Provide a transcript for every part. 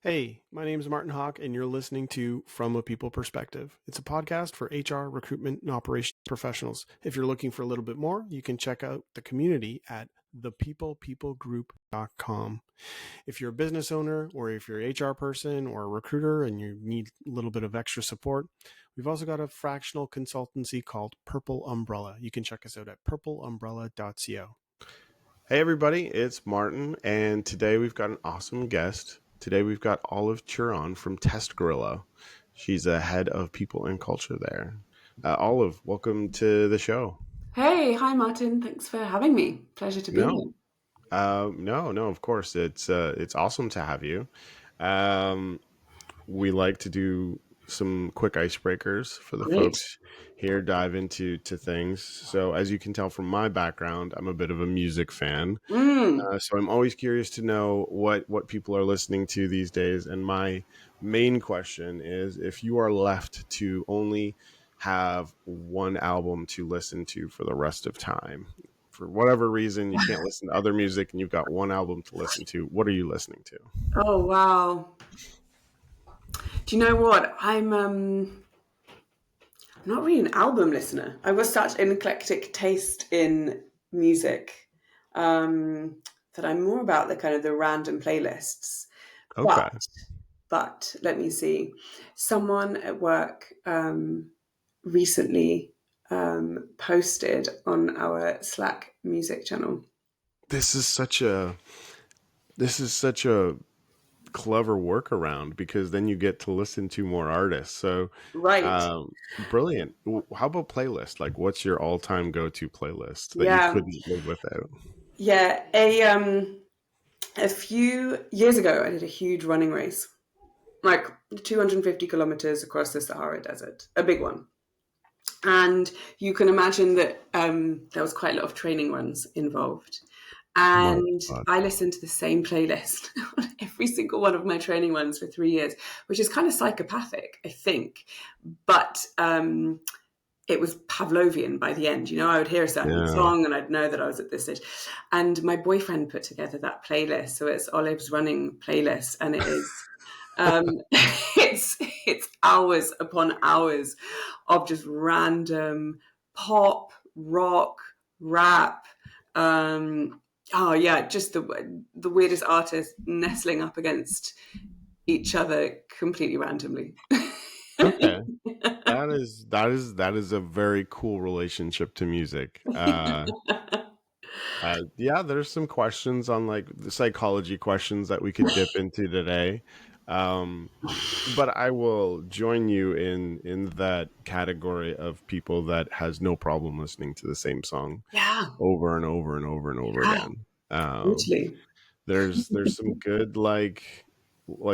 Hey, my name is Martin Hawk, and you're listening to From a People Perspective. It's a podcast for HR, recruitment, and operations professionals. If you're looking for a little bit more, you can check out the community at thepeoplegroup.com. If you're a business owner, or if you're an HR person or a recruiter and you need a little bit of extra support, we've also got a fractional consultancy called Purple Umbrella. You can check us out at purpleumbrella.co. Hey everybody, it's Martin, and today we've got an awesome guest. Today we've got Olive Turon from TestGorilla. She's a head of people and culture there. Olive, welcome to the show. Hey, hi Martin. Thanks for having me. Pleasure to be No, here. no, of course it's awesome to have you. Um, we like to do some quick icebreakers for the Great. folks here, dive into things. So as you can tell from my background, I'm a bit of a music fan. Mm. So I'm always curious to know what people are listening to these days. And my main question is, if you are left to only have one album to listen to for the rest of time, for whatever reason, you can't listen to other music and you've got one album to listen to, what are you listening to? Oh wow. Do you know what? I'm not really an album listener. I've got such an eclectic taste in music that I'm more about the kind of the random playlists. But Okay. but let me see. Someone at work recently posted on our Slack music channel. This is such a this is such a clever workaround because then you get to listen to more artists. So, Right. brilliant. How about playlist? Like, what's your all-time go-to playlist that you Yeah. couldn't live without? Yeah, a few years ago, I did a huge running race, like 250 kilometers across the Sahara Desert, a big one. And you can imagine that there was quite a lot of training runs involved. My And God. I listened to the same playlist on every single one of my training runs for 3 years, which is kind of psychopathic, I think. But it was Pavlovian by the end. You know, I would hear a certain Yeah. song and I'd know that I was at this stage. And my boyfriend put together that playlist. So it's Olive's running playlist. And it is, it's hours upon hours of just random pop, rock, rap. Oh yeah, just the weirdest artists nestling up against each other completely randomly. Okay. That is a very cool relationship to music. Yeah, there's some questions on like the psychology questions that we could dip into today. Um, but I will join you in that category of people that has no problem listening to the same song Yeah, over and over and over and over yeah, again. totally. There's some good like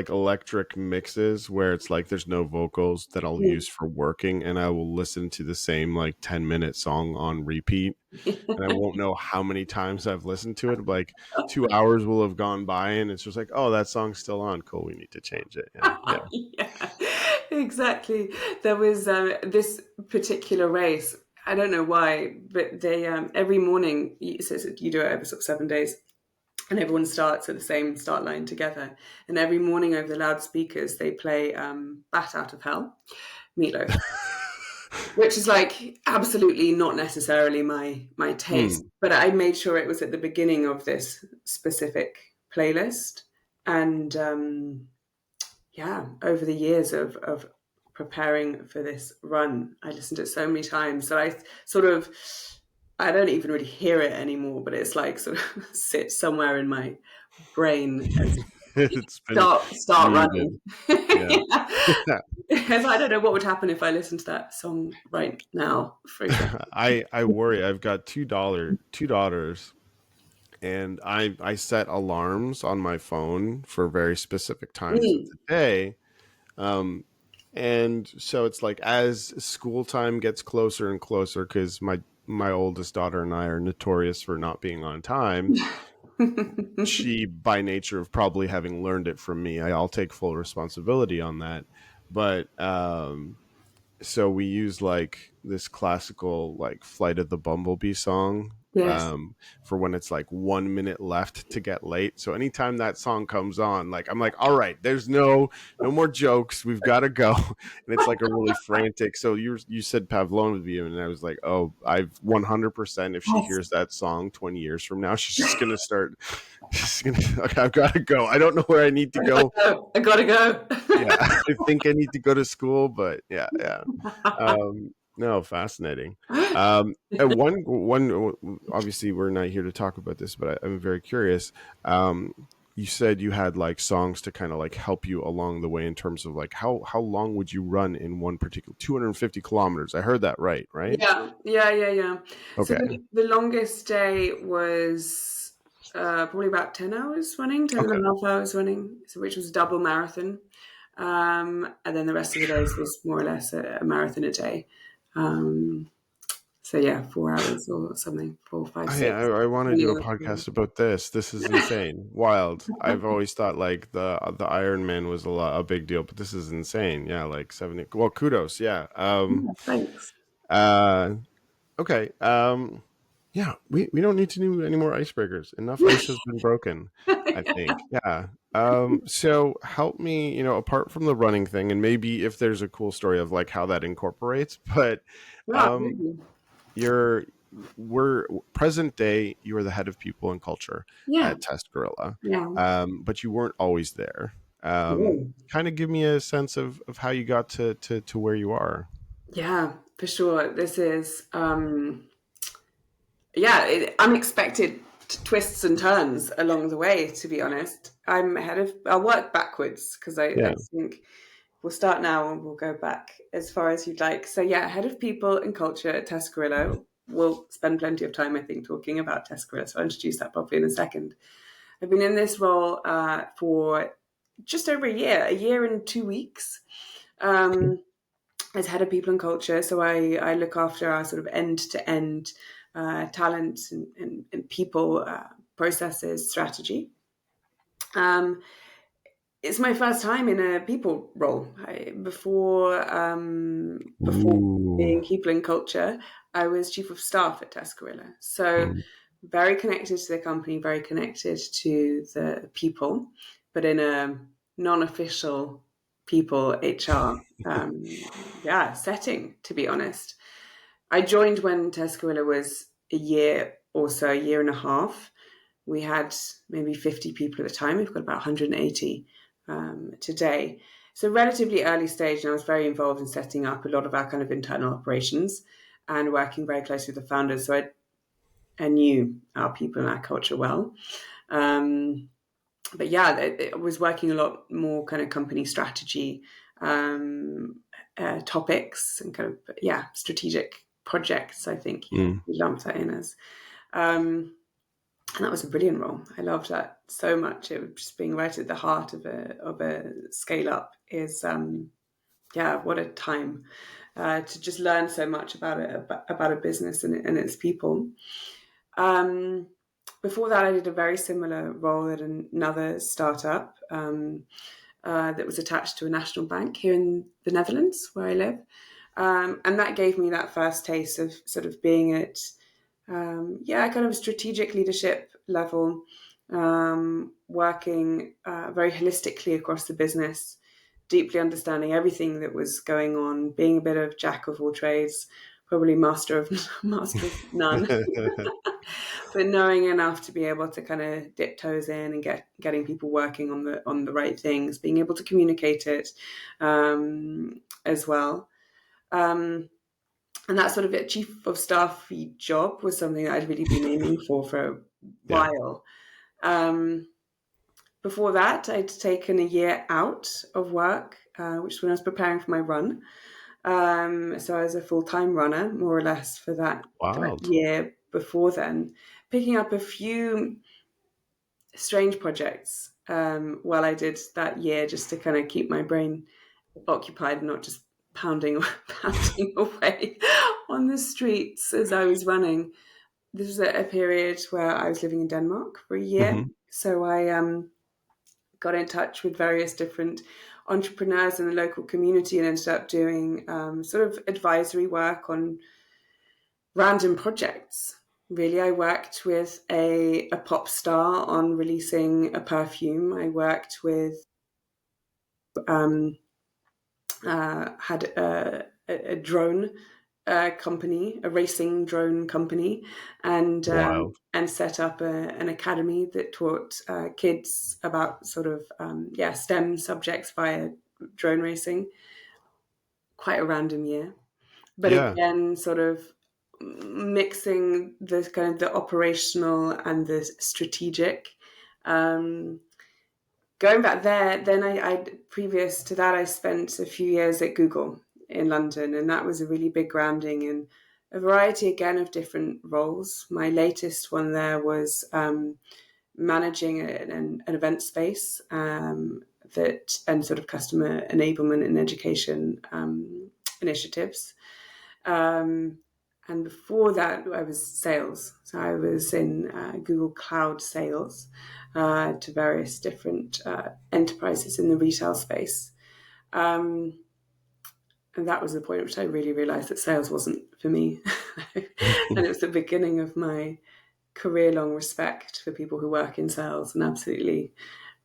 electric mixes where it's like there's no vocals that I'll use for working, and I will listen to the same like 10-minute song on repeat, and I won't know how many times I've listened to it. Like 2 hours will have gone by, and it's just like, oh, that song's still on. Cool, we need to change it. Yeah, yeah. Yeah, exactly. There was this particular race. I don't know why, but they every morning it says that you do it over sort of 7 days, and everyone starts at the same start line together. And every morning over the loudspeakers, they play "Bat Out of Hell," Meatloaf, which is like absolutely not necessarily my taste. Hmm. But I made sure it was at the beginning of this specific playlist, and yeah, over the years of preparing for this run, I listened to it so many times. So I sort of, I don't even really hear it anymore, but it's like sort of sits somewhere in my brain as It's been start muted. running. Yeah. Yeah. Because I don't know what would happen if I listened to that song right now, for example. I worry. I've got two daughters, and I set alarms on my phone for very specific times of Mm. the day. Um, and so it's like as school time gets closer and closer, because my oldest daughter and I are notorious for not being on time. She, by nature of probably having learned it from me, I'll take full responsibility on that. But so we use like this classical like Flight of the Bumblebee song Yes. for when it's like 1 minute left to get late. So anytime that song comes on, like I'm like, all right, there's no more jokes. We've got to go. And it's like a really frantic. So you said Pavlovian, and I was like, oh, I've 100%. If she Yes. hears that song 20 years from now, she's just gonna start. She's gonna. Okay, I've got to go. I don't know where I need to go. I gotta go. Yeah, I think I need to go to school, but yeah, yeah. No, fascinating. And one, obviously, we're not here to talk about this, but I'm very curious. You said you had like songs to kind of like help you along the way in terms of like how long would you run in one particular 250 kilometers? I heard that right, right? Yeah. So Okay, the longest day was probably about 10 hours running, 10 and okay. a half hours running, so which was a double marathon. And then the rest of the days was more or less a marathon a day. Um, so yeah, 4 hours or something, four, five, I six. I want to do a Depending podcast about this. This is insane, wild. I've always thought like the Iron Man was a big deal, but this is insane. Yeah, like 70. Well, kudos. Yeah. Yeah, thanks. Uh. Okay. Yeah. We don't need to do any more icebreakers. Enough ice has been broken. I think. Yeah. So help me. Apart from the running thing, and maybe if there's a cool story of like how that incorporates, but Yeah, um, absolutely. you're we're present day you are the head of people and culture Yeah, at TestGorilla, yeah. but you weren't always there. Yeah. Kind of give me a sense of how you got to where you are. Yeah, for sure. This is, yeah, unexpected twists and turns along the way, to be honest. I'll work backwards because I Yeah. think we'll start now and we'll go back as far as you'd like. So, yeah, head of people and culture at TestGorilla. We'll spend plenty of time, I think, talking about TestGorilla. So I'll introduce that properly in a second. I've been in this role for just over a year and 2 weeks. Um, as head of people and culture. So I look after our sort of end to end talent and people processes strategy. Um, it's my first time in a people role. Before Ooh. being people and culture, I was chief of staff at TestGorilla. So Mm. very connected to the company, very connected to the people, but in a non-official people HR setting, to be honest. I joined when TestGorilla was a year or so, a year and a half. We had maybe 50 people at the time. We've got about 180 today. So relatively early stage, and I was very involved in setting up a lot of our kind of internal operations and working very closely with the founders. So I knew our people and our culture well. But yeah, I was working a lot more kind of company strategy topics and kind of, yeah, strategic projects, I think you Mm. lumped that in as. And that was a brilliant role. I loved that so much. It was just being right at the heart of a scale up is yeah, what a time to just learn so much about a business and its people. Um, Before that, I did a very similar role at another startup that was attached to a national bank here in the Netherlands, where I live. And that gave me that first taste of sort of being at, kind of strategic leadership level, working very holistically across the business, deeply understanding everything that was going on, being a bit of jack of all trades, probably master of master of none, but knowing enough to be able to kind of dip toes in and getting people working on the right things, being able to communicate it as well. And that sort of a chief of staff job was something that I'd really been aiming for a Yeah. while. Um, Before that, I'd taken a year out of work, which was when I was preparing for my run. So I was a full-time runner, more or less, for that Wild. year before then, picking up a few strange projects while I did that year just to kind of keep my brain occupied and not just pounding pounding away on the streets as I was running. This was a period where I was living in Denmark for a year. Hmm. So I got in touch with various different entrepreneurs in the local community and ended up doing sort of advisory work on random projects. Really, I worked with a pop star on releasing a perfume. I worked with um, had a drone company, a racing drone company, Wild. and set up an academy that taught kids about sort of STEM subjects via drone racing. Quite a random year, but Yeah. again, sort of mixing the kind of the operational and the strategic. Um, Going back there, then I previous to that, I spent a few years at Google in London, and that was a really big grounding in a variety again of different roles. My latest one there was managing an event space that and sort of customer enablement and education initiatives. Um, and before that, I was sales. So I was in Google Cloud sales to various different enterprises in the retail space. Um, and that was the point at which I really realized that sales wasn't for me. And it was the beginning of my career long respect for people who work in sales and absolutely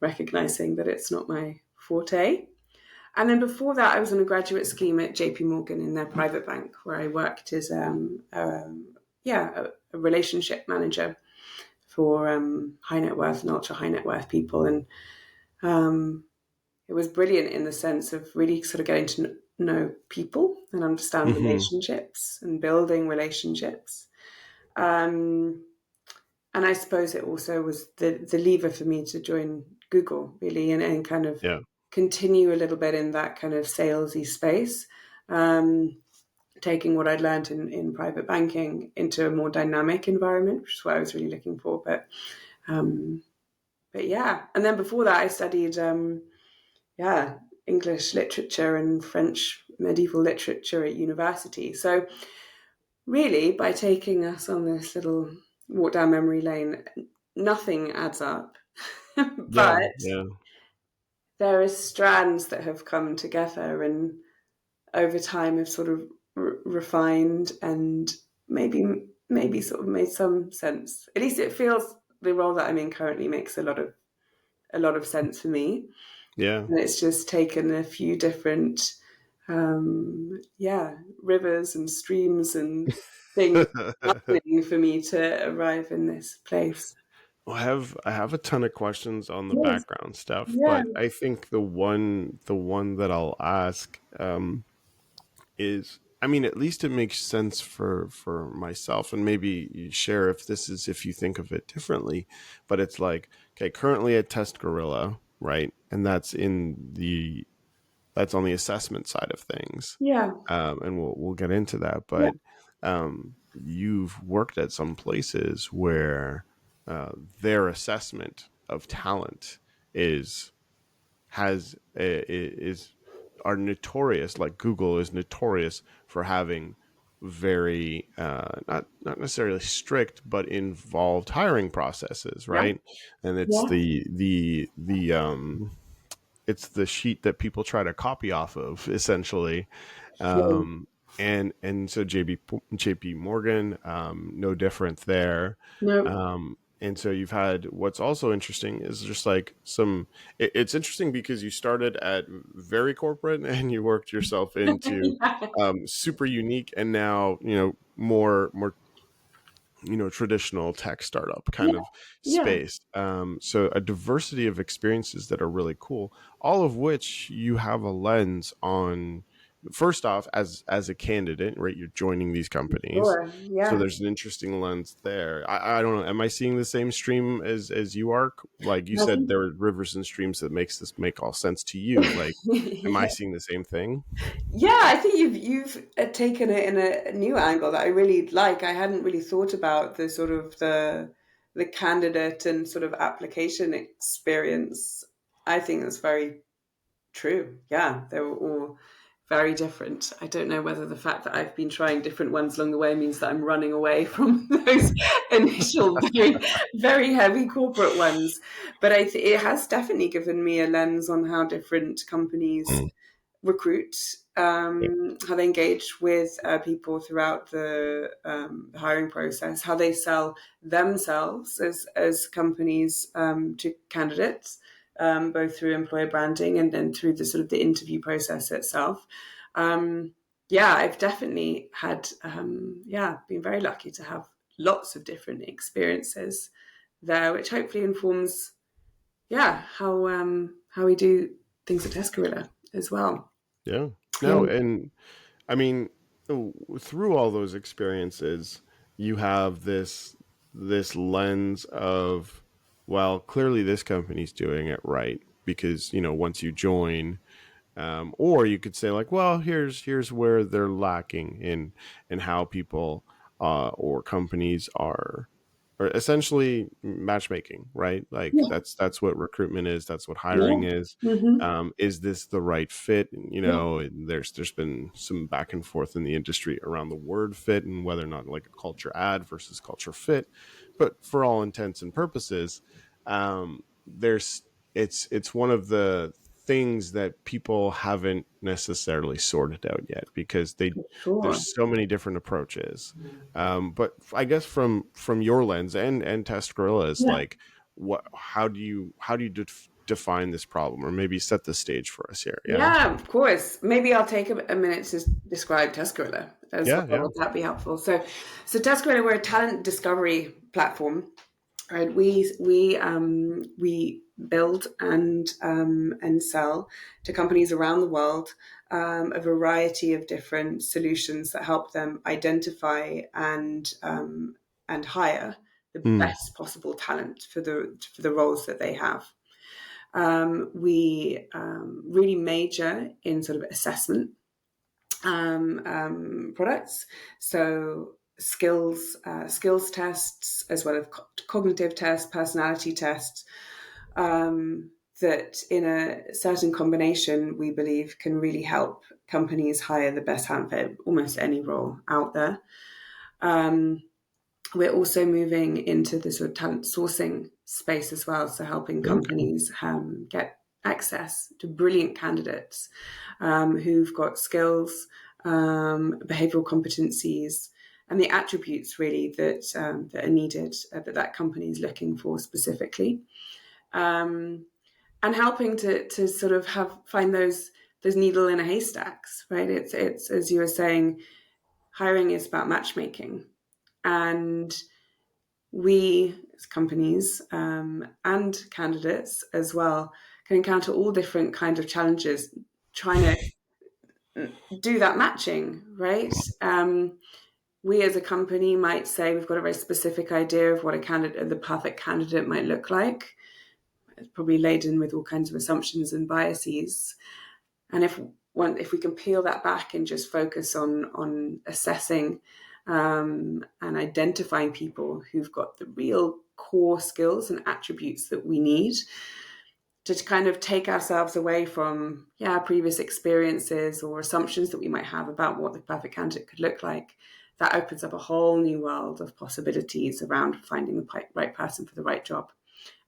recognizing that it's not my forte. And then before that, I was on a graduate scheme at JP Morgan in their private bank, where I worked as a relationship manager for high net worth and ultra high net worth people. And um, it was brilliant in the sense of really sort of getting to know people and understand Hmm. relationships and building relationships. Um, and I suppose it also was the lever for me to join Google, really, and kind of Yeah. continue a little bit in that kind of salesy space, um, taking what I'd learned in private banking into a more dynamic environment, which is what I was really looking for. Um, but yeah, and then before that, I studied English literature and French medieval literature at university. So really, by taking us on this little walk down memory lane, nothing adds up. Yeah. But Yeah. there are strands that have come together and over time have sort of refined and maybe sort of made some sense. At least it feels the role that I'm in currently makes a lot of sense for me. Yeah. And it's just taken a few different rivers and streams and things happening for me to arrive in this place. Well, I have a ton of questions on the Yes. background stuff, Yeah. but I think the one that I'll ask is, I mean, at least it makes sense for myself, and maybe you share if this is, if you think of it differently, but it's like, okay, currently at TestGorilla, right, and that's on the assessment side of things, Yeah. and we'll get into that, Yeah. but you've worked at some places where their assessment of talent is is are notorious. Like Google is notorious for having very not necessarily strict but involved hiring processes, Yeah. right? And it's Yeah. the it's the sheet that people try to copy off of, essentially. um, and so JP Morgan, no different there. No. And so you've had, what's also interesting is just like it's interesting because you started at very corporate and you worked yourself into Yeah. super unique, and now more traditional tech startup kind Yeah. of Yeah. space. So a diversity of experiences that are really cool, all of which you have a lens on. First off, as a candidate, right? You're joining these companies, Sure. so Yeah. there's an interesting lens there. I don't know. Am I seeing the same stream as you are? Like you I said, think there are rivers and streams that makes this make all sense to you. Like, am I yeah. seeing the same thing? Yeah, I think you've taken it in a new angle that I really like. I hadn't really thought about the sort of the candidate and sort of application experience. I think that's very true. Yeah, they were all very different. I don't know whether the fact that I've been trying different ones along the way means that I'm running away from those initial very heavy corporate ones, but it has definitely given me a lens on how different companies Mm. recruit, Yeah. how they engage with people throughout the hiring process, how they sell themselves as companies to candidates, both through employer branding and then through the sort of the interview process itself. Yeah, I've definitely had, been very lucky to have lots of different experiences there, which hopefully informs, how we do things at TestGorilla as well. Yeah. Yeah, No, and I mean, through all those experiences, you have this lens of, well, clearly this company's doing it right because once you join, or you could say like, well, here's where they're lacking in how people or companies are, or essentially matchmaking, right? Like yeah, that's what recruitment is. That's what yeah, hiring is. mm-hmm. Is this the right fit? Yeah, And there's been some back and forth in the industry around the word fit and whether or not like a culture ad versus culture fit. But for all intents and purposes, there's it's one of the things that people haven't necessarily sorted out yet because sure. there's so many different approaches. But I guess from your lens and Test Gorilla is Yeah. like, what how do you define this problem, or maybe set the stage for us here? Yeah. Yeah, of course. Maybe I'll take a minute to describe TestGorilla as Yeah. well. Yeah. Would that be helpful? So TestGorilla, we're a talent discovery platform. Right, we build and sell to companies around the world a variety of different solutions that help them identify and hire the Mm, best possible talent for the roles that they have. We really major in sort of assessment products, so skills tests as well as cognitive tests, personality tests. That in a certain combination, we believe can really help companies hire the best talent for almost any role out there. Um, we're also moving into the sort of talent sourcing space as well, so helping okay. companies get access to brilliant candidates who've got skills, behavioral competencies, and the attributes really that are needed that company is looking for specifically, um, and helping to sort of find those needle in a haystacks. Right, it's as you were saying, hiring is about matchmaking, and we as companies and candidates as well can encounter all different kinds of challenges trying to do that matching, right? We as a company might say we've got a very specific idea of what the perfect candidate might look like. It's probably laden with all kinds of assumptions and biases. And if we can peel that back and just focus on assessing and identifying people who've got the real core skills and attributes that we need to kind of take ourselves away from previous experiences or assumptions that we might have about what the perfect candidate could look like, that opens up a whole new world of possibilities around finding the right person for the right job.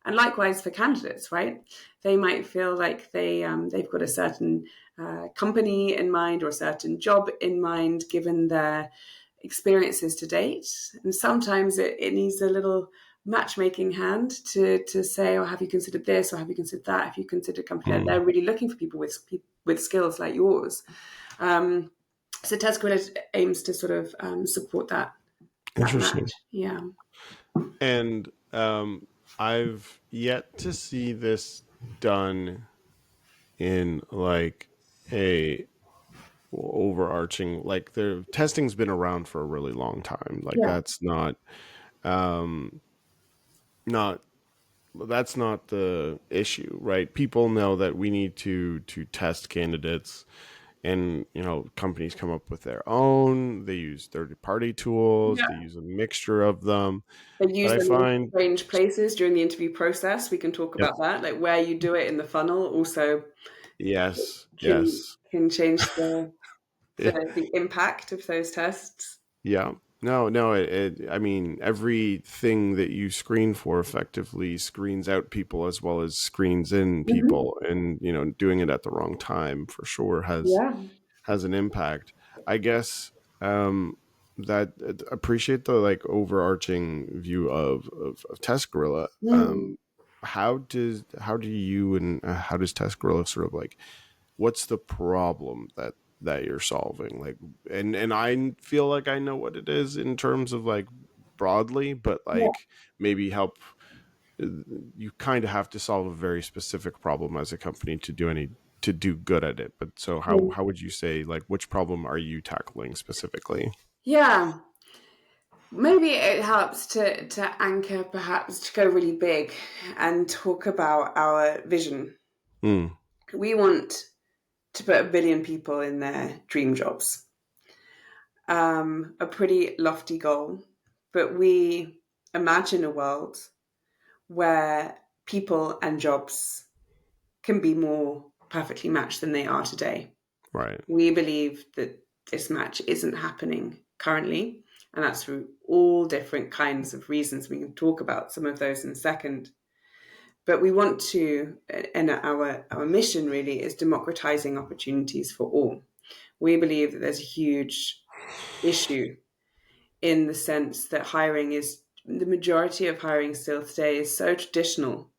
And likewise for candidates, right? They might feel like they've got a certain company in mind or a certain job in mind, given their experiences to date. And sometimes it needs a little matchmaking hand to say, oh, have you considered this or have you considered that? Have you considered a company that Mm, they're really looking for people with skills like yours? So TestGorilla aims to sort of support that interesting. match. Yeah. And I've yet to see this done in like a overarching, like the testing's been around for a really long time. Like Yeah. um not that's not the issue, right? People know that we need to test candidates, and companies come up with their own. They use third party tools, they use a mixture of them. They But use I them in find, strange places during the interview process. We can talk yep, about that, like where you do it in the funnel. Also, yes, can yes, can change yeah, the impact of those tests. yeah. No, no, I mean, everything that you screen for effectively screens out people as well as screens in Hmm. people, and doing it at the wrong time for sure Yeah. has an impact. I guess that appreciate the like overarching view of TestGorilla. Mm. How do you and how does TestGorilla sort of like what's the problem that you're solving, like, and I feel like I know what it is in terms of like broadly, but Yeah. like maybe help, you kind of have to solve a very specific problem as a company to do good at it. But so how would you say, like, which problem are you tackling specifically? Yeah. Maybe it helps to anchor, perhaps to go really big and talk about our vision. Mm, We want to put 1 billion people in their dream jobs. A pretty lofty goal, but we imagine a world where people and jobs can be more perfectly matched than they are today. right. We believe that this match isn't happening currently, and that's through all different kinds of reasons. We can talk about some of those in a second. But we want to, and our mission really is democratizing opportunities for all. We believe that there's a huge issue in the sense that hiring is the majority of hiring still today is so traditional.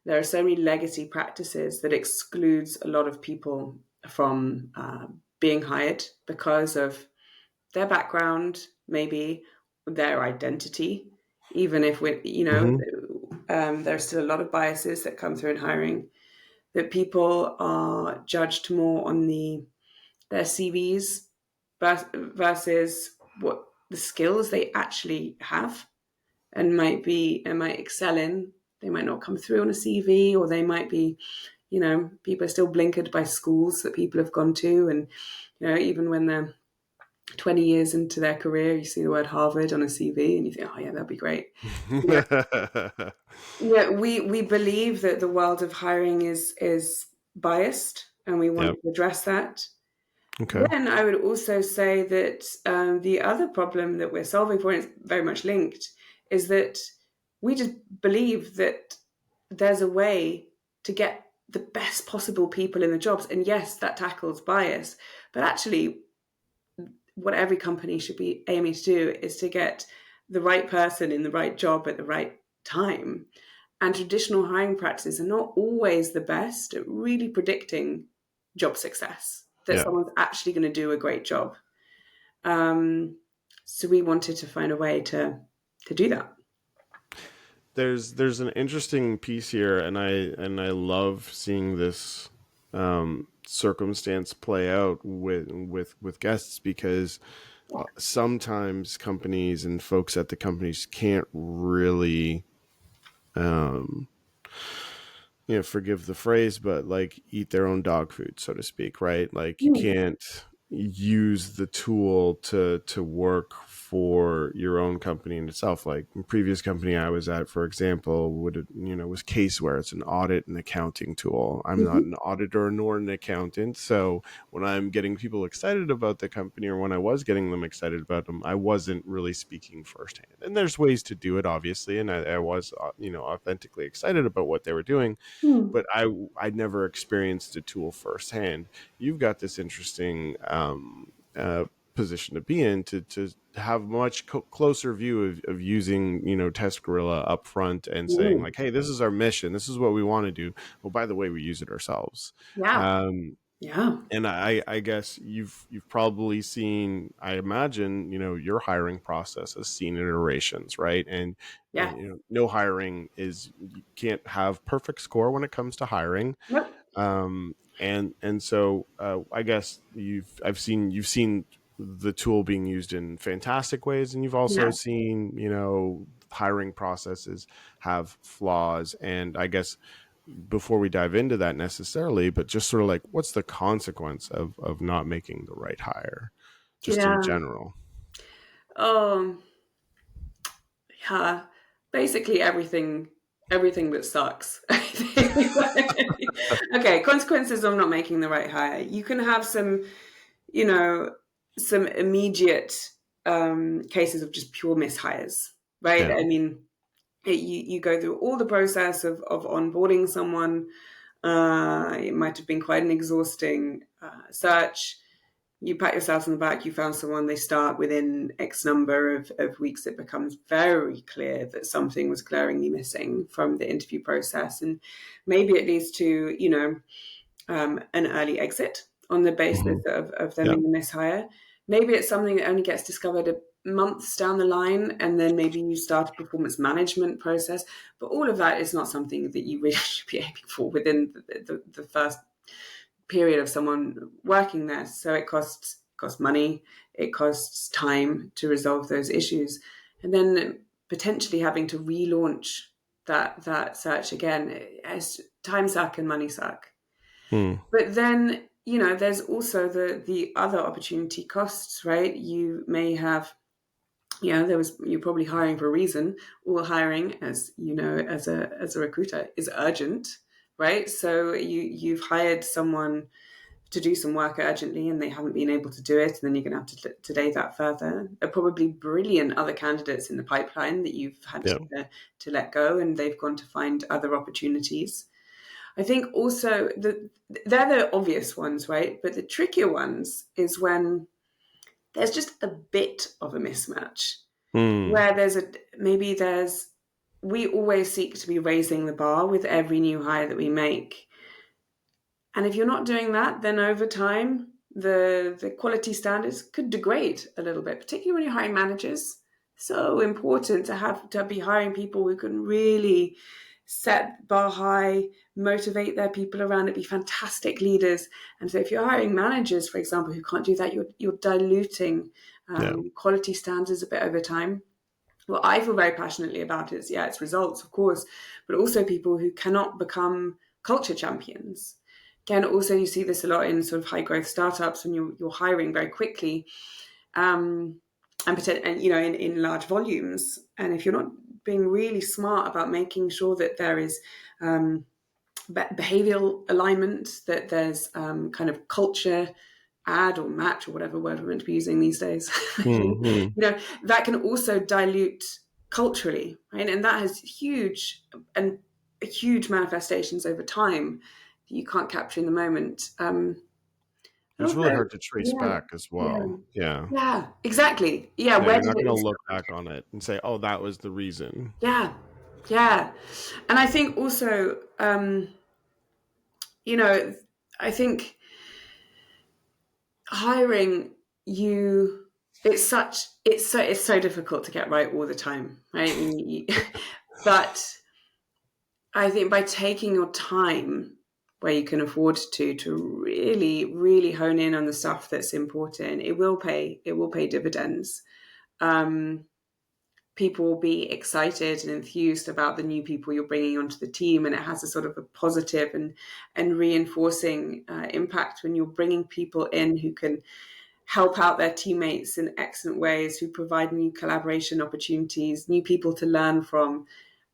There are so many legacy practices that excludes a lot of people from being hired because of their background, maybe their identity. Even if we, Hmm. there's still a lot of biases that come through in hiring. That people are judged more on their CVs versus what the skills they actually have and might excel in. They might not come through on a CV, or they might be, people are still blinkered by schools that people have gone to, and even when they're 20 years into their career, you see the word Harvard on a CV, and you think, oh yeah, that'd be great. Yeah, yeah. We believe that the world of hiring is biased, and we want Yep. to address that. Okay. Then I would also say that the other problem that we're solving for, and it's very much linked, is that we just believe that there's a way to get the best possible people in the jobs. And yes, that tackles bias, but actually, what every company should be aiming to do is to get the right person in the right job at the right time. And traditional hiring practices are not always the best at really predicting job success, that Yeah. someone's actually going to do a great job. Um, so we wanted to find a way to do that. There's an interesting piece here, and I love seeing this circumstance play out with guests, because sometimes companies and folks at the companies can't really um, forgive the phrase, but like eat their own dog food, so to speak, right? Like you Mm. can't use the tool to work for your own company in itself. Like the previous company I was at, for example, was Caseware. It's an audit and accounting tool. I'm not Mhm. an auditor nor an accountant, so when I'm getting people excited about the company, or when I was getting them excited about them, I wasn't really speaking firsthand. And there's ways to do it, obviously, and I was authentically excited about what they were doing, Mm. but I never experienced a tool firsthand. You've got this interesting position to be in, to have much closer view of using TestGorilla up front and saying Mm. like, hey, this is our mission, this is what we want to do. Well, by the way, we use it ourselves. Yeah. Um, Yeah. and I guess you've probably seen, I imagine, your hiring process has seen iterations, right? And Yeah. no hiring is, you can't have perfect score when it comes to hiring. Nope. And so I guess you've seen the tool being used in fantastic ways, and you've also Yeah. seen hiring processes have flaws. And I guess before we dive into that necessarily, but just sort of like, what's the consequence of not making the right hire, just in Yeah. general? Oh, yeah. Basically everything that sucks. I think. Okay, consequences of not making the right hire. You can have some, you know, some immediate cases of just pure mishires, right? Yeah. I mean, you go through all the process of onboarding someone. It might have been quite an exhausting search. You pat yourself on the back, you found someone, they start within X number of weeks. It becomes very clear that something was glaringly missing from the interview process. And maybe it leads to, an early exit on the basis Hmm. of them Yeah. being a mishire. Maybe it's something that only gets discovered months down the line, and then maybe you start a performance management process. But all of that is not something that you really should be aiming for within the first period of someone working there. So it costs money, it costs time to resolve those issues, and then potentially having to relaunch that search again as time suck and money suck. Hmm. But then, there's also the other opportunity costs, right? You may have, you're probably hiring for a reason. All hiring, as you know, as a recruiter, is urgent, right? So you've hired someone to do some work urgently and they haven't been able to do it, and then you're going to have to delay that further. There are probably brilliant other candidates in the pipeline that you've had Yeah. to let go, and they've gone to find other opportunities. I think also they're the obvious ones, right? But the trickier ones is when there's just a bit of a mismatch, Hmm. where we always seek to be raising the bar with every new hire that we make. And if you're not doing that, then over time, the quality standards could degrade a little bit, particularly when you're hiring managers. So important to be hiring people who can really set the bar high, motivate their people around it, be fantastic leaders. And so if you're hiring managers, for example, who can't do that, you're diluting Yeah. quality standards a bit over time. What I feel very passionately about is, it's results, of course, but also people who cannot become culture champions. Again, also you see this a lot in sort of high growth startups when you're hiring very quickly, and in large volumes. And if you're not being really smart about making sure that there is behavioral alignment, that there's kind of culture add or match or whatever word we're meant to be using these days, Hmm. that can also dilute culturally, right? And that has huge manifestations over time that you can't capture in the moment. And It's really also, hard to trace yeah, back as yeah, well. Yeah. yeah, exactly. Yeah, Yeah. where You're did not it going all to look start? back on it and say, oh, that was the reason. Yeah, yeah. And I think also, you know, I think hiring you it's so difficult to get right all the time, right? But I think by taking your time where you can afford to really really hone in on the stuff that's important, it will pay dividends. um People will be excited and enthused about the new people you're bringing onto the team, and it has a sort of a positive and reinforcing impact when you're bringing people in who can help out their teammates in excellent ways, who provide new collaboration opportunities, new people to learn from.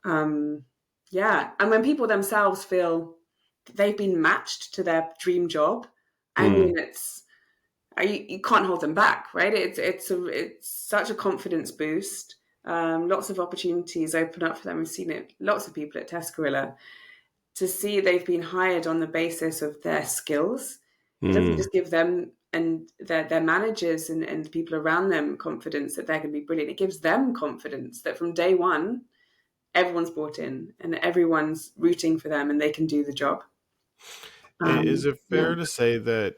Um, yeah, and when people themselves feel they've been matched to their dream job, I Hmm. mean, you can't hold them back, right? It's such a confidence boost. Lots of opportunities open up for them. We've seen it. Lots of people at TestGorilla, to see they've been hired on the basis of their skills. It doesn't Hmm. just give them and their managers and the people around them confidence that they're going to be brilliant. It gives them confidence that from day one, everyone's bought in and everyone's rooting for them and they can do the job. Is it Yeah. fair to say that,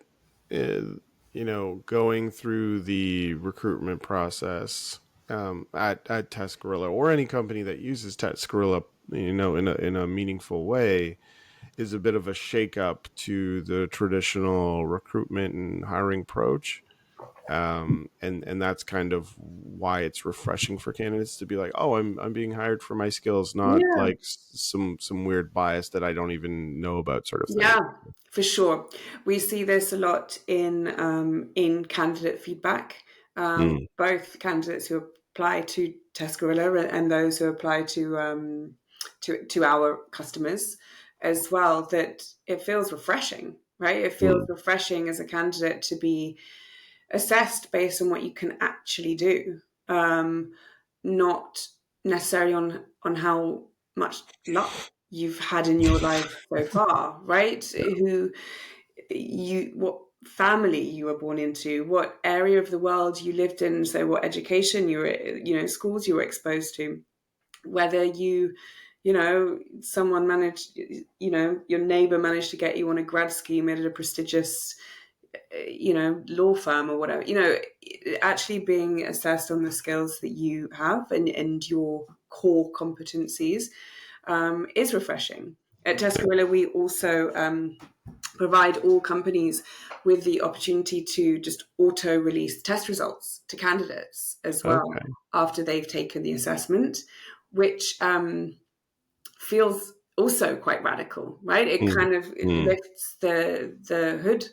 going through the recruitment process at TestGorilla or any company that uses TestGorilla, in a meaningful way, is a bit of a shakeup to the traditional recruitment and hiring approach? And that's kind of why it's refreshing for candidates to be like, oh, I'm being hired for my skills, not Yeah. like some weird bias that I don't even know about, sort of thing. Yeah, for sure. We see this a lot in candidate feedback. Mm, Both candidates who apply to TestGorilla and those who apply to our customers as well. That it feels refreshing, right? It feels mm, refreshing as a candidate to be assessed based on what you can actually do, not necessarily on how much luck you've had in your life so far, right? What family you were born into, what area of the world you lived in, so what education you were, schools you were exposed to, whether someone managed, your neighbor managed to get you on a grad scheme at a prestigious, law firm or whatever, actually being assessed on the skills that you have and your core competencies, is refreshing. At TestGorilla, we also provide all companies with the opportunity to just auto release test results to candidates as well Okay. after they've taken the assessment, which feels also quite radical, right? It Mm. kind of Mm. lifts the hood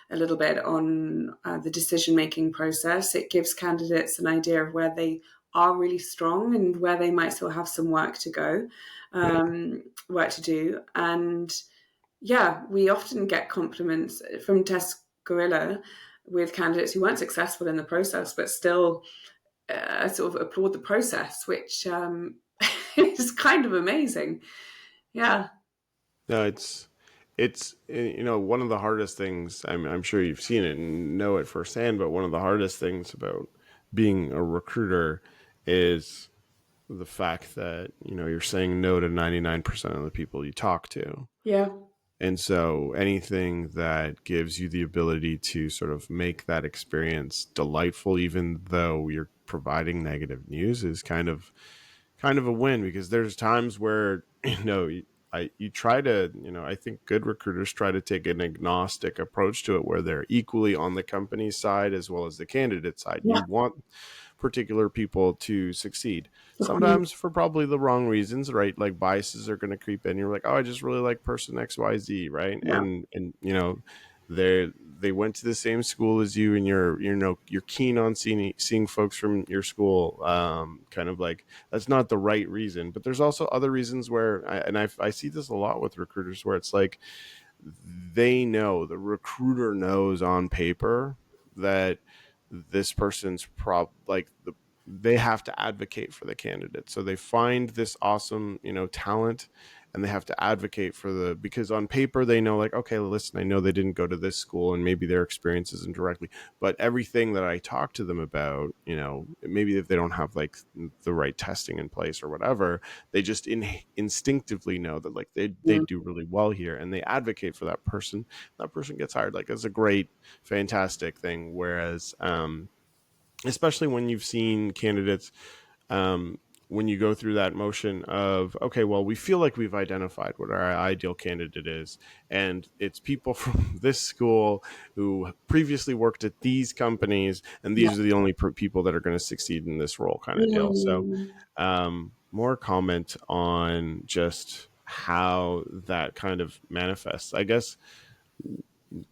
a little bit on the decision making process. It gives candidates an idea of where they are really strong and where they might still have some work to go, Yeah. work to do. And yeah, we often get compliments from TestGorilla with candidates who weren't successful in the process, but still sort of applaud the process, which is kind of amazing. Yeah. No, it's one of the hardest things. I'm sure you've seen it and know it firsthand, but one of the hardest things about being a recruiter is the fact that you're saying no to 99% of the people you talk to. Yeah. And so anything that gives you the ability to sort of make that experience delightful, even though you're providing negative news, is kind of a win, because there's times where you try to, I think good recruiters try to take an agnostic approach to it, where they're equally on the company's side as well as the candidate side. Yeah. You want particular people to succeed, Of course. sometimes for probably the wrong reasons, right? Like biases are going to creep in. You're like, oh, I just really like person XYZ, right? Yeah. And they went to the same school as you, and you're keen on seeing folks from your school. Kind of like, that's not the right reason. But there's also other reasons where I see this a lot with recruiters, where it's like, the recruiter knows on paper that this person's they have to advocate for the candidate. So they find this awesome, talent, and they have to advocate because on paper they know, like, okay, listen, I know they didn't go to this school and maybe their experience isn't directly, but everything that I talk to them about, maybe if they don't have like the right testing in place or whatever, they just instinctively know that, like, they Mm. do really well here, and they advocate for that person gets hired. Like, it's a great, fantastic thing. Whereas especially when you've seen candidates, when you go through that motion of, okay, well, we feel like we've identified what our ideal candidate is, and it's people from this school who previously worked at these companies, and Yeah. these are the only people that are going to succeed in this role, kind of deal. So Mm. more comment on just how that kind of manifests, I guess,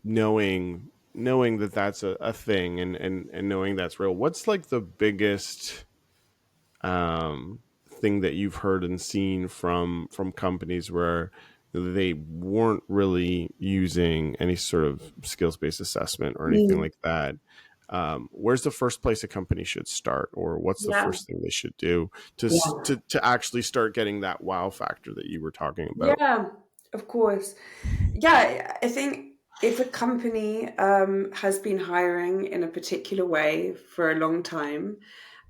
knowing that that's a thing, and knowing that's real. What's like the biggest thing that you've heard and seen from companies where they weren't really using any sort of skills-based assessment or anything Mm. like that? Where's the first place a company should start, or what's the Yeah. first thing they should do Yeah. to actually start getting that wow factor that you were talking about? Yeah. Of course. Yeah, I think if a company has been hiring in a particular way for a long time,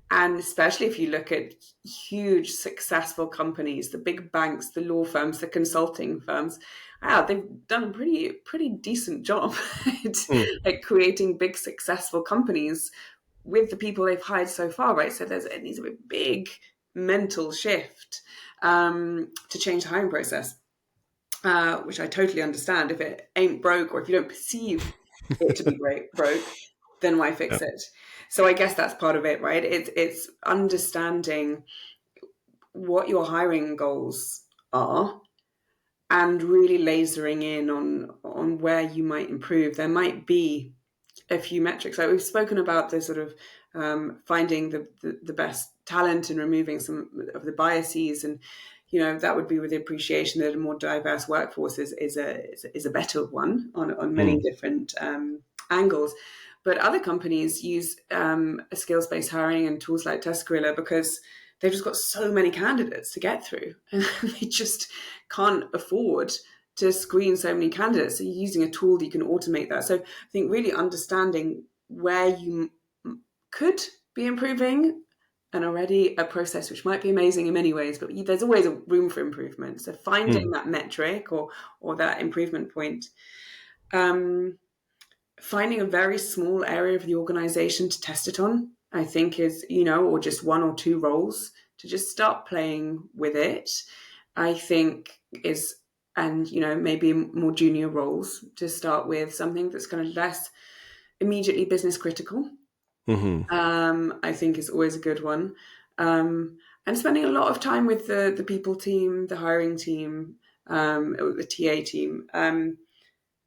and especially if you look at huge successful companies, the big banks, the law firms, the consulting firms, wow, they've done a pretty decent job at, Mm. at creating big successful companies with the people they've hired so far, right? So it needs a big mental shift to change the hiring process, which I totally understand. If it ain't broke, or if you don't perceive it to be broke, then why Yeah. fix it? So I guess that's part of it, right? It's understanding what your hiring goals are and really lasering in on where you might improve. There might be a few metrics. Like we've spoken about the sort of finding the best talent and removing some of the biases, and that would be with the appreciation that a more diverse workforce is a better one on many Mm. different angles. But other companies use skills-based hiring and tools like TestGorilla because they've just got so many candidates to get through, and they just can't afford to screen so many candidates. So you're using a tool that you can automate that. So I think really understanding where you could be improving and already a process which might be amazing in many ways, but there's always a room for improvement. So finding that metric or that improvement point, finding a very small area of the organization to test it on, I think is, or just one or two roles to just start playing with it, I think is, and, maybe more junior roles to start with, something that's kind of less immediately business critical. I think is always a good one. And spending a lot of time with the people team, the hiring team, the TA team,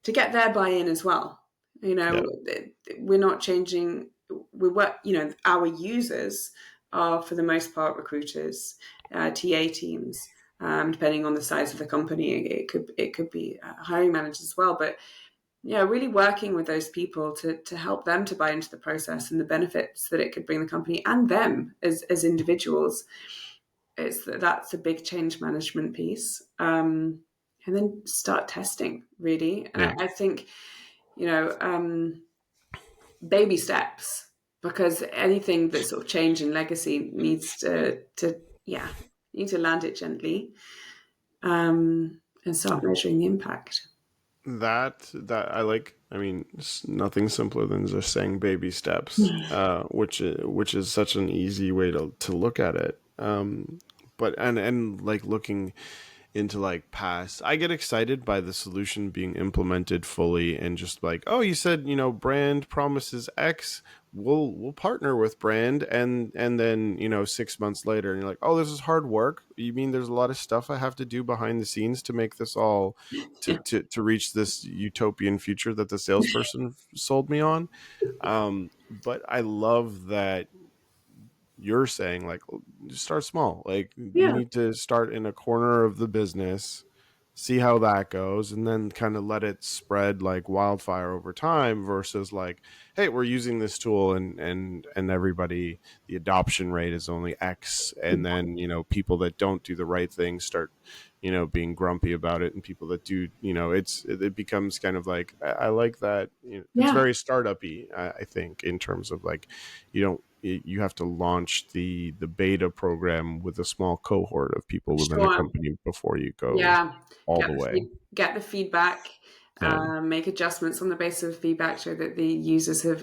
to get their buy-in as well. Yeah. We're not changing. Our users are for the most part recruiters, TA teams. Depending on the size of the company, it could be hiring managers as well. But really working with those people to help them to buy into the process and the benefits that it could bring the company and them as individuals. That's a big change management piece. And then start testing, really. And Yeah. I think, baby steps, because anything that's sort of change in legacy needs to you need to land it gently, and start measuring the impact. That I like. I mean, nothing simpler than just saying baby steps, which is such an easy way to look at it. But and like looking into like past, I get excited by the solution being implemented fully and just like, oh, you said, brand promises X, we'll partner with brand, and then 6 months later and you're like, oh, this is hard work. You mean there's a lot of stuff I have to do behind the scenes to make this all to reach this utopian future that the salesperson sold me on. But I love that you're saying like start small. Like you Yeah, need to start in a corner of the business, see how that goes, and then kind of let it spread like wildfire over time versus like, hey, we're using this tool and everybody, the adoption rate is only X, and then people that don't do the right thing start being grumpy about it, and people that do, it becomes kind of like, I like that. It's yeah, very startup-y, I think, in terms of like you have to launch the beta program with a small cohort of people within a sure. company before you go Yeah, all the way. get the feedback, Yeah. make adjustments on the basis of feedback, show that the users have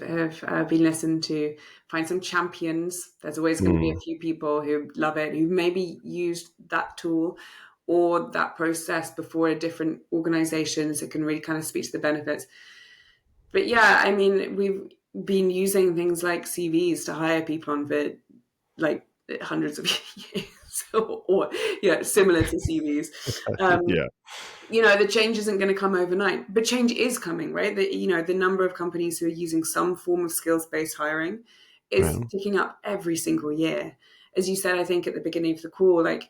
been listened to. Find some champions. There's always going to be a Mm. few people who love it, who maybe used that tool or that process before at different organizations that can really kind of speak to the benefits. But yeah, I mean, we've been using things like CVs to hire people on for like hundreds of years, or similar to CVs. Um, Yeah. the change isn't going to come overnight, but change is coming, right? The number of companies who are using some form of skills-based hiring is Yeah. ticking up every single year. As you said, I think at the beginning of the call, like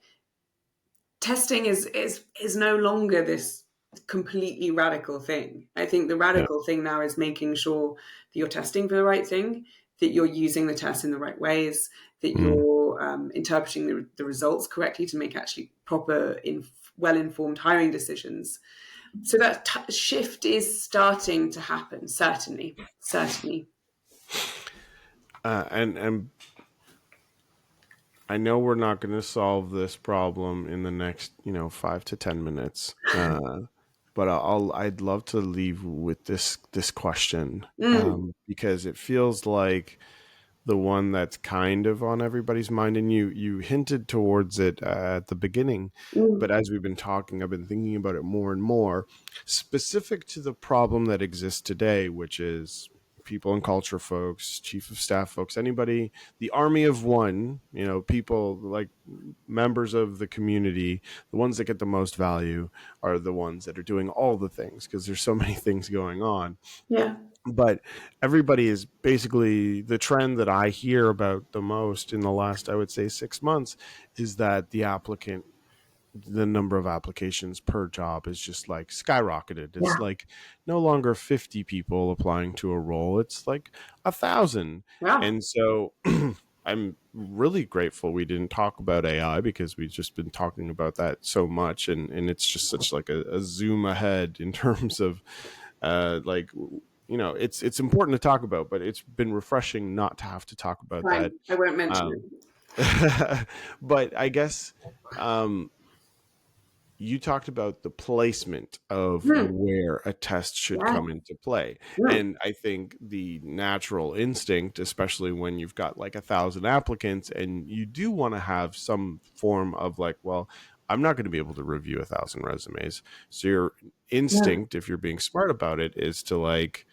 testing is no longer this completely radical thing. I think the Yeah. radical thing now is making sure that you're testing for the right thing, that you're using the test in the right ways, that Mm. you're interpreting the results correctly to make actually proper, well-informed hiring decisions. So that shift is starting to happen. Certainly, certainly. And I know we're not going to solve this problem in the next 5 to 10 minutes. But I'd love to leave with this question, Mm, because it feels like the one that's kind of on everybody's mind, and you hinted towards it at the beginning, mm, but as we've been talking, I've been thinking about it more and more, specific to the problem that exists today, which is people and culture folks, chief of staff folks, anybody, the army of one, people like members of the community, the ones that get the most value are the ones that are doing all the things because there's so many things going on. yeah. But everybody is basically, the trend that I hear about the most in the last, I would say, 6 months is that the applicant the number of applications per job is just like skyrocketed. It's Yeah. like no longer 50 people applying to a role, it's like 1,000. Yeah. And so I'm really grateful we didn't talk about AI, because we've just been talking about that so much, and it's just such like a zoom ahead in terms of like, it's important to talk about, but it's been refreshing not to have to talk about that. Fine. I won't mention um, it. but I guess um, you talked about the placement of Hmm. where a test should Yeah. come into play. Hmm. And I think the natural instinct, especially when you've got like 1,000 applicants and you do want to have some form of like, well, I'm not going to be able to review 1,000 resumes. So your Yeah. instinct, if you're being smart about it, is to like,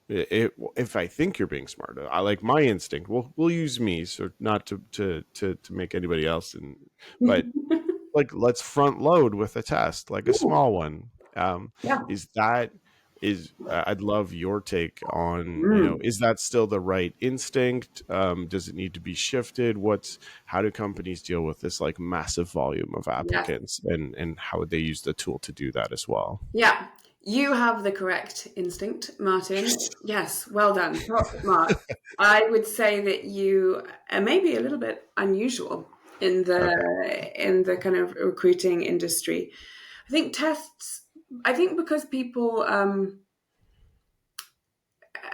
if I think you're being smart, I like my instinct. We'll use me, so not to make anybody else, and but like, let's front load with a test, like a small one. Yeah. Is that is I'd love your take on, Mm. is that still the right instinct? Does it need to be shifted? How do companies deal with this like massive volume of Yes. applicants, and how would they use the tool to do that as well? Yeah. You have the correct instinct, Martin. Yes. Well done. Top mark. I would say that you are maybe a little bit unusual Okay. in the kind of recruiting industry. I think tests. I think because people.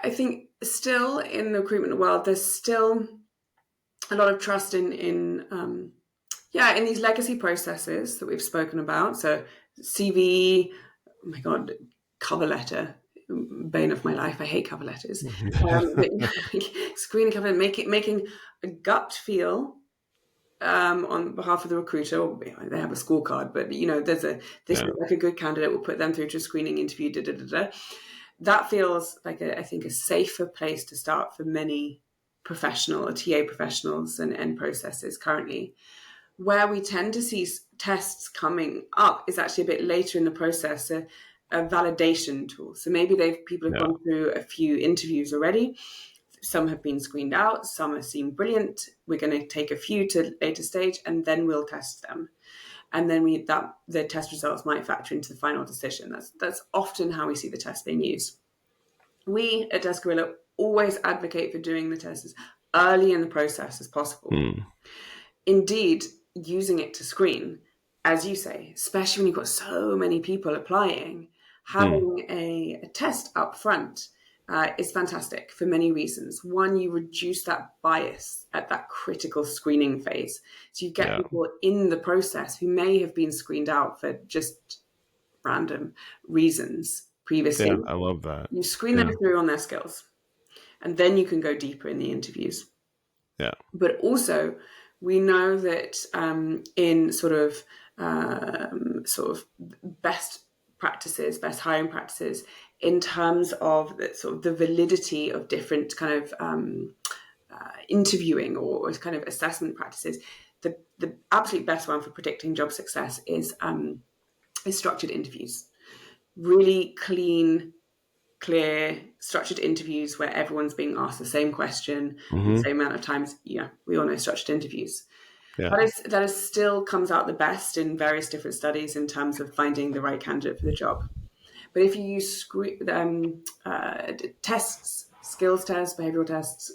I think still in the recruitment world, there's still a lot of trust in these legacy processes that we've spoken about. So CV, oh my god, cover letter, bane of my life. I hate cover letters. But screening cover, making a gut feel on behalf of the recruiter. Or they have a scorecard, but this Yeah. looks like a good candidate. We'll put them through to a screening interview. Da, da, da, da. That feels like I think a safer place to start for many professional or TA professionals and processes currently. Where we tend to see tests coming up is actually a bit later in the process, a validation tool. So maybe people have Yeah. gone through a few interviews already. Some have been screened out. Some have seemed brilliant. We're going to take a few to later stage, and then we'll test them. And then the test results might factor into the final decision. That's often how we see the test being used. We at TestGorilla always advocate for doing the tests as early in the process as possible. Hmm. Indeed, using it to screen, as you say, especially when you've got so many people applying, Hmm. having a test up front is fantastic for many reasons. One, you reduce that bias at that critical screening phase. So you get Yeah. people in the process who may have been screened out for just random reasons previously. Yeah. I love that. You screen them Yeah. through on their skills, and then you can go deeper in the interviews. Yeah. But also, we know that in sort of best practices, best hiring practices, in terms of the validity of different kind of interviewing or kind of assessment practices, the absolute best one for predicting job success is structured interviews. Really clear, structured interviews where everyone's being asked the same question the Hmm. same amount of times. Yeah, we all know structured interviews. Yeah. That is still comes out the best in various different studies in terms of finding the right candidate for the job. But if you use tests, skills tests, behavioral tests,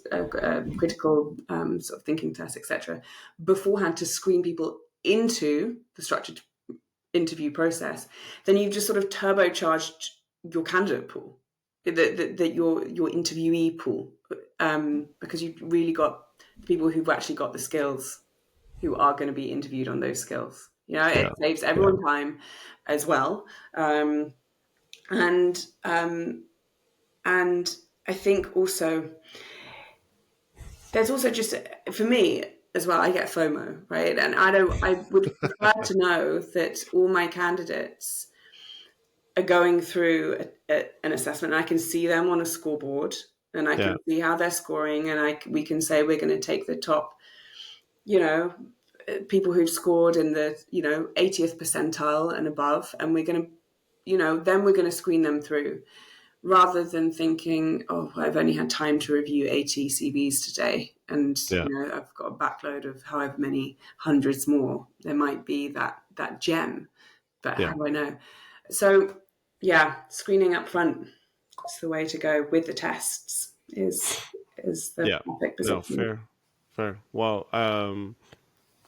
critical sort of thinking tests, etc., beforehand to screen people into the structured interview process, then you've just sort of turbocharged your candidate pool, your interviewee pool, because you've really got people who've actually got the skills who are going to be interviewed on those skills. It Yeah. saves Yeah. everyone time as well, and and I think also there's also just for me as well. I get FOMO, right, and I would prefer to know that all my candidates are going through an assessment, and I can see them on a scoreboard, and I Yeah. can see how they're scoring, and we can say we're going to take the top, you know, people who've scored in the 80th percentile and above, and we're going to, then we're going to screen them through. rather than thinking, oh, I've only had time to review 80 CVs today, and Yeah. I've got a backload of however many hundreds more. There might be that gem, but Yeah. how do I know? So yeah, screening up front is the way to go with the tests. Is the Yeah. perfect No, position. fair. Well,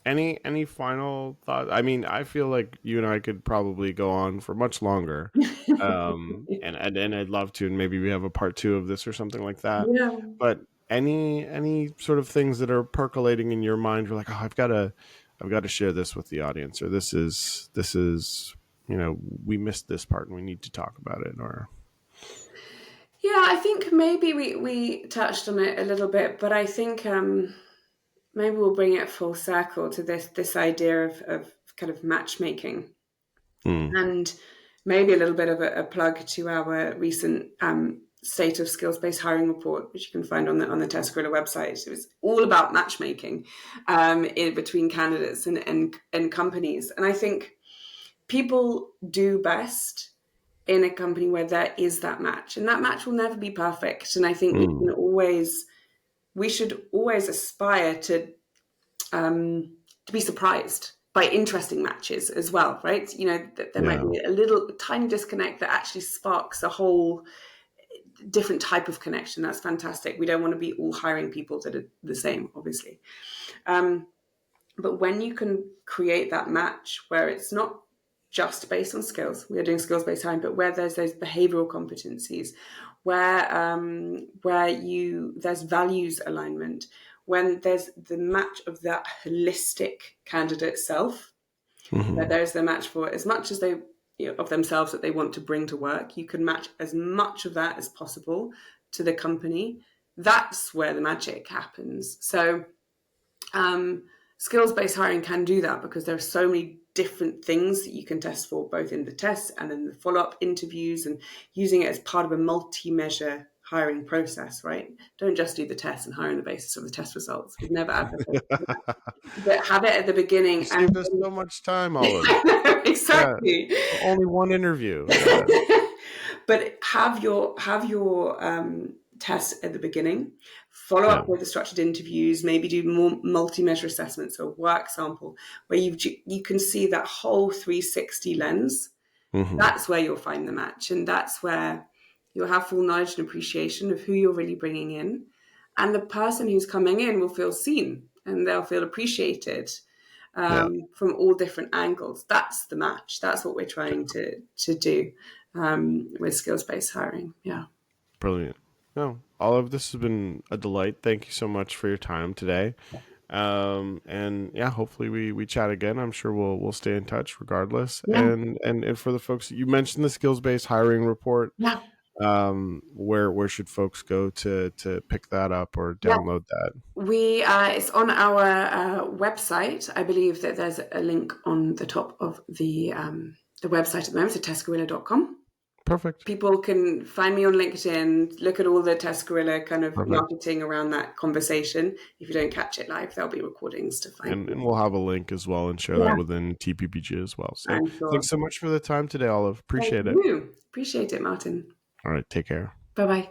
any final thoughts? I mean, I feel like you and I could probably go on for much longer. And I'd love to, and maybe we have a part two of this or something like that. Yeah. But any sort of things that are percolating in your mind, you're like, oh, I've got to share this with the audience, or this is we missed this part and we need to talk about it, or Yeah, I think maybe we touched on it a little bit, but I think maybe we'll bring it full circle to this idea of kind of matchmaking, hmm, and maybe a little bit of a plug to our recent state of skills-based hiring report, which you can find on the TestGorilla website. It was all about matchmaking in between candidates and companies, and I think people do best in a company where there is that match, and that match will never be perfect. And I think hmm, we should always aspire to be surprised by interesting matches as well, right? That there might yeah, be a little tiny disconnect that actually sparks a whole different type of connection. That's fantastic. We don't want to be all hiring people that are the same, obviously. But when you can create that match where it's not just based on skills, we are doing skills-based hiring, but where there's those behavioral competencies, where there's values alignment, when there's the match of that holistic candidate self, where hmm, there's the match for as much as they of themselves that they want to bring to work, you can match as much of that as possible to the company. That's where the magic happens. So skills-based hiring can do that because there are so many different things that you can test for, both in the tests and in the follow-up interviews, and using it as part of a multi-measure hiring process, right? Don't just do the test and hire on the basis of the test results. We've never advocated that. But have it at the you beginning and saved us so much time, Olive. Yeah, exactly. only one interview. Yeah, But have your test at the beginning, follow yeah, up with the structured interviews, maybe do more multi-measure assessments or work sample where you can see that whole 360 lens. hmm, That's where you'll find the match, and that's where you'll have full knowledge and appreciation of who you're really bringing in, and the person who's coming in will feel seen and they'll feel appreciated yeah, from all different angles. That's the match. That's what we're trying to do with skills-based hiring. Yeah. brilliant. No, Olive, this has been a delight. Thank you so much for your time today. And yeah, hopefully we chat again. I'm sure we'll stay in touch regardless. Yeah. And for the folks, you mentioned the skills based hiring report. Yeah. Where should folks go to pick that up or Yeah. download that? It's on our website. I believe that there's a link on the top of the website at the moment, so testgorilla.com. Perfect. People can find me on LinkedIn, look at all the TestGorilla kind of Perfect. marketing around that conversation. If you don't catch it live, there'll be recordings to find And you. we'll have a link as well and share Yeah, that within TPPG as well. So I'm sure. thanks so much for the time today, Olive. Thank Appreciate it. you. Appreciate it, Martin. All right. Take care. Bye bye.